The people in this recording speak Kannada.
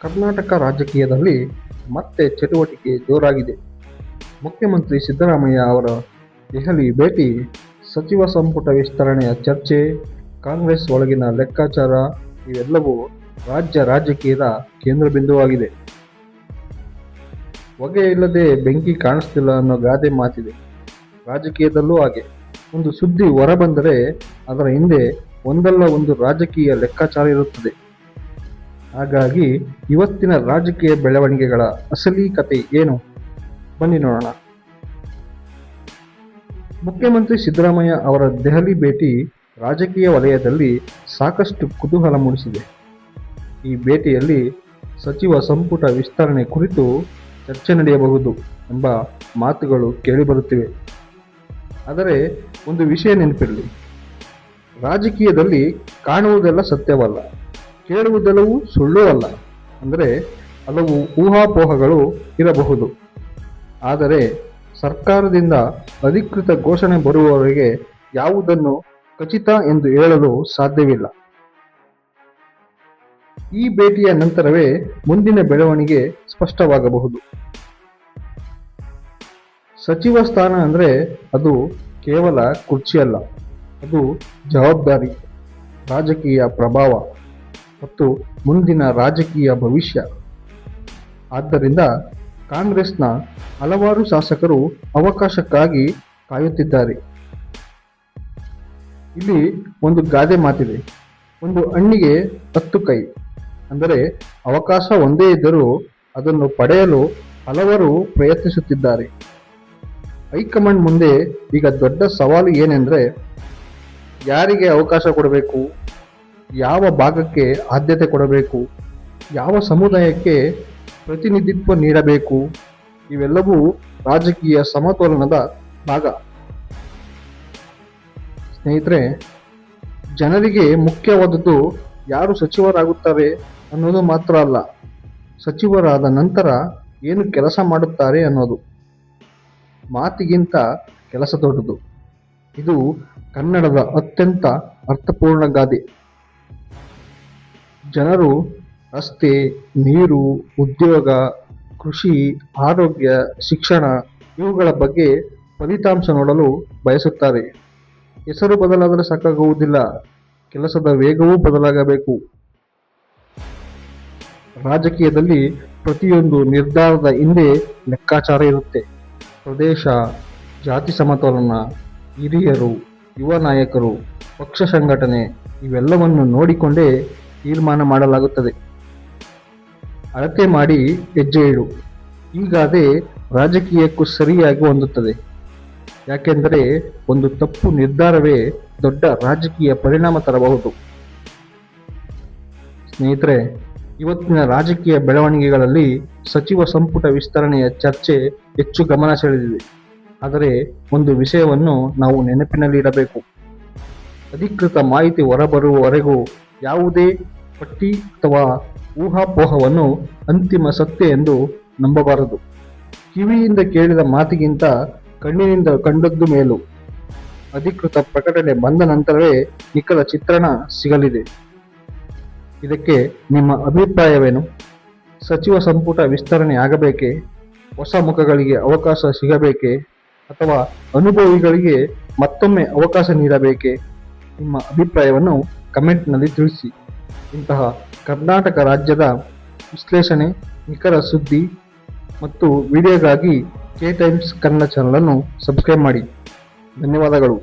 ಕರ್ನಾಟಕ ರಾಜಕೀಯದಲ್ಲಿ ಮತ್ತೆ ಚಟುವಟಿಕೆ ಜೋರಾಗಿದೆ. ಮುಖ್ಯಮಂತ್ರಿ ಸಿದ್ದರಾಮಯ್ಯ ಅವರ ದೆಹಲಿ ಭೇಟಿ, ಸಚಿವ ಸಂಪುಟ ವಿಸ್ತರಣೆಯ ಚರ್ಚೆ, ಕಾಂಗ್ರೆಸ್ ಒಳಗಿನ ಲೆಕ್ಕಾಚಾರ ಇವೆಲ್ಲವೂ ರಾಜ್ಯ ರಾಜಕೀಯದ ಕೇಂದ್ರಬಿಂದುವಾಗಿದೆ. ಹೊಗೆ ಇಲ್ಲದೆ ಬೆಂಕಿ ಕಾಣಿಸ್ತಿಲ್ಲ ಅನ್ನೋ ಗಾದೆ ಮಾತಿದೆ. ರಾಜಕೀಯದಲ್ಲೂ ಹಾಗೆ. ಒಂದು ಸುದ್ದಿ ಹೊರಬಂದರೆ ಅದರ ಹಿಂದೆ ಒಂದಲ್ಲ ಒಂದು ರಾಜಕೀಯ ಲೆಕ್ಕಾಚಾರ ಇರುತ್ತದೆ. ಹಾಗಾಗಿ ಇವತ್ತಿನ ರಾಜಕೀಯ ಬೆಳವಣಿಗೆಗಳ ಅಸಲಿ ಕತೆ ಏನು? ಬನ್ನಿ ನೋಡೋಣ. ಮುಖ್ಯಮಂತ್ರಿ ಸಿದ್ದರಾಮಯ್ಯ ಅವರ ದೆಹಲಿ ಭೇಟಿ ರಾಜಕೀಯ ವಲಯದಲ್ಲಿ ಸಾಕಷ್ಟು ಕುತೂಹಲ ಮೂಡಿಸಿದೆ. ಈ ಭೇಟಿಯಲ್ಲಿ ಸಚಿವ ಸಂಪುಟ ವಿಸ್ತರಣೆ ಕುರಿತು ಚರ್ಚೆ ನಡೆಯಬಹುದು ಎಂಬ ಮಾತುಗಳು ಕೇಳಿಬರುತ್ತಿವೆ. ಆದರೆ ಒಂದು ವಿಷಯ ನೆನಪಿರಲಿ, ರಾಜಕೀಯದಲ್ಲಿ ಕಾಣುವುದೆಲ್ಲ ಸತ್ಯವಲ್ಲ, ಕೇಳುವುದೆಲ್ಲವೂ ಸುಳ್ಳೂ ಅಲ್ಲ. ಅಂದರೆ ಹಲವು ಊಹಾಪೋಹಗಳು ಇರಬಹುದು. ಆದರೆ ಸರ್ಕಾರದಿಂದ ಅಧಿಕೃತ ಘೋಷಣೆ ಬರುವವರೆಗೆ ಯಾವುದನ್ನು ಖಚಿತ ಎಂದು ಹೇಳಲು ಸಾಧ್ಯವಿಲ್ಲ. ಈ ಭೇಟಿಯ ನಂತರವೇ ಮುಂದಿನ ಬೆಳವಣಿಗೆ ಸ್ಪಷ್ಟವಾಗಬಹುದು. ಸಚಿವ ಸ್ಥಾನ ಅಂದರೆ ಅದು ಕೇವಲ ಕುರ್ಚಿಯಲ್ಲ, ಅದು ಜವಾಬ್ದಾರಿ, ರಾಜಕೀಯ ಪ್ರಭಾವ ಮತ್ತು ಮುಂದಿನ ರಾಜಕೀಯ ಭವಿಷ್ಯ. ಆದ್ದರಿಂದ ಕಾಂಗ್ರೆಸ್ನ ಹಲವಾರು ಶಾಸಕರು ಅವಕಾಶಕ್ಕಾಗಿ ಕಾಯುತ್ತಿದ್ದಾರೆ. ಇಲ್ಲಿ ಒಂದು ಗಾದೆ ಮಾತಿದೆ, ಒಂದು ಹಣ್ಣಿಗೆ 10 ಕೈ. ಅಂದರೆ ಅವಕಾಶ ಒಂದೇ ಇದ್ದರೂ ಅದನ್ನು ಪಡೆಯಲು ಹಲವರು ಪ್ರಯತ್ನಿಸುತ್ತಿದ್ದಾರೆ. ಹೈಕಮಾಂಡ್ ಮುಂದೆ ಈಗ ದೊಡ್ಡ ಸವಾಲು ಏನೆಂದರೆ, ಯಾರಿಗೆ ಅವಕಾಶ ಕೊಡಬೇಕು, ಯಾವ ಭಾಗಕ್ಕೆ ಆದ್ಯತೆ ಕೊಡಬೇಕು, ಯಾವ ಸಮುದಾಯಕ್ಕೆ ಪ್ರತಿನಿಧಿತ್ವ ನೀಡಬೇಕು, ಇವೆಲ್ಲವೂ ರಾಜಕೀಯ ಸಮತೋಲನದ ಭಾಗ. ಸ್ನೇಹಿತರೆ, ಜನರಿಗೆ ಮುಖ್ಯವಾದದ್ದು ಯಾರು ಸಚಿವರಾಗುತ್ತಾರೆ ಅನ್ನೋದು ಮಾತ್ರ ಅಲ್ಲ, ಸಚಿವರಾದ ನಂತರ ಏನು ಕೆಲಸ ಮಾಡುತ್ತಾರೆ ಅನ್ನೋದು. ಮಾತಿಗಿಂತ ಕೆಲಸ ದೊಡ್ಡದು. ಇದು ಕನ್ನಡದ ಅತ್ಯಂತ ಅರ್ಥಪೂರ್ಣ ಗಾದೆ. ಜನರು ರಸ್ತೆ, ನೀರು, ಉದ್ಯೋಗ, ಕೃಷಿ, ಆರೋಗ್ಯ, ಶಿಕ್ಷಣ ಇವುಗಳ ಬಗ್ಗೆ ಫಲಿತಾಂಶ ನೋಡಲು ಬಯಸುತ್ತಾರೆ. ಹೆಸರು ಬದಲಾದರೆ ಸಾಕಾಗುವುದಿಲ್ಲ, ಕೆಲಸದ ವೇಗವೂ ಬದಲಾಗಬೇಕು. ರಾಜಕೀಯದಲ್ಲಿ ಪ್ರತಿಯೊಂದು ನಿರ್ಧಾರದ ಹಿಂದೆ ಲೆಕ್ಕಾಚಾರ ಇರುತ್ತೆ. ಪ್ರದೇಶ, ಜಾತಿ ಸಮತೋಲನ, ಹಿರಿಯರು, ಯುವ ನಾಯಕರು, ಪಕ್ಷ ಸಂಘಟನೆ ಇವೆಲ್ಲವನ್ನು ನೋಡಿಕೊಂಡೇ ತೀರ್ಮಾನ ಮಾಡಲಾಗುತ್ತದೆ. ಅಳತೆ ಮಾಡಿ ಹೆಜ್ಜೆ ಇಡು. ಹೀಗಾದರೆ ರಾಜಕೀಯಕ್ಕೂ ಸರಿಯಾಗಿ ಹೊಂದುತ್ತದೆ. ಯಾಕೆಂದರೆ ಒಂದು ತಪ್ಪು ನಿರ್ಧಾರವೇ ದೊಡ್ಡ ರಾಜಕೀಯ ಪರಿಣಾಮ ತರಬಹುದು. ಸ್ನೇಹಿತರೆ, ಇವತ್ತಿನ ರಾಜಕೀಯ ಬೆಳವಣಿಗೆಗಳಲ್ಲಿ ಸಚಿವ ಸಂಪುಟ ವಿಸ್ತರಣೆಯ ಚರ್ಚೆ ಹೆಚ್ಚು ಗಮನ ಸೆಳೆದಿದೆ. ಆದರೆ ಒಂದು ವಿಷಯವನ್ನು ನಾವು ನೆನಪಿನಲ್ಲಿಡಬೇಕು, ಅಧಿಕೃತ ಮಾಹಿತಿ ಹೊರಬರುವವರೆಗೂ ಯಾವುದೇ ಪಟ್ಟಿ ಅಥವಾ ಊಹಾಪೋಹವನ್ನು ಅಂತಿಮ ಸತ್ಯ ಎಂದು ನಂಬಬಾರದು. ಕಿವಿಯಿಂದ ಕೇಳಿದ ಮಾತಿಗಿಂತ ಕಣ್ಣಿನಿಂದ ಕಂಡದ್ದು ಮೇಲು. ಅಧಿಕೃತ ಪ್ರಕಟಣೆ ಬಂದ ನಂತರವೇ ನಿಖರ ಚಿತ್ರಣ ಸಿಗಲಿದೆ. ಇದಕ್ಕೆ ನಿಮ್ಮ ಅಭಿಪ್ರಾಯವೇನು? ಸಚಿವ ಸಂಪುಟ ವಿಸ್ತರಣೆ ಆಗಬೇಕೇ? ಹೊಸ ಮುಖಗಳಿಗೆ ಅವಕಾಶ ಸಿಗಬೇಕೇ? ಅಥವಾ ಅನುಭವಿಗಳಿಗೆ ಮತ್ತೊಮ್ಮೆ ಅವಕಾಶ ನೀಡಬೇಕೇ? ನಿಮ್ಮ ಅಭಿಪ್ರಾಯವನ್ನು ಕಮೆಂಟ್ನಲ್ಲಿ ತಿಳಿಸಿ. ಇಂತಹ ಕರ್ನಾಟಕ ರಾಜ್ಯದ ವಿಶ್ಲೇಷಣೆ, ನಿಖರ ಸುದ್ದಿ ಮತ್ತು ವಿಡಿಯೋಗಾಗಿ ಕೆ ಟೈಮ್ಸ್ ಕನ್ನಡ ಚಾನಲನ್ನು ಸಬ್ಸ್ಕ್ರೈಬ್ ಮಾಡಿ. ಧನ್ಯವಾದಗಳು.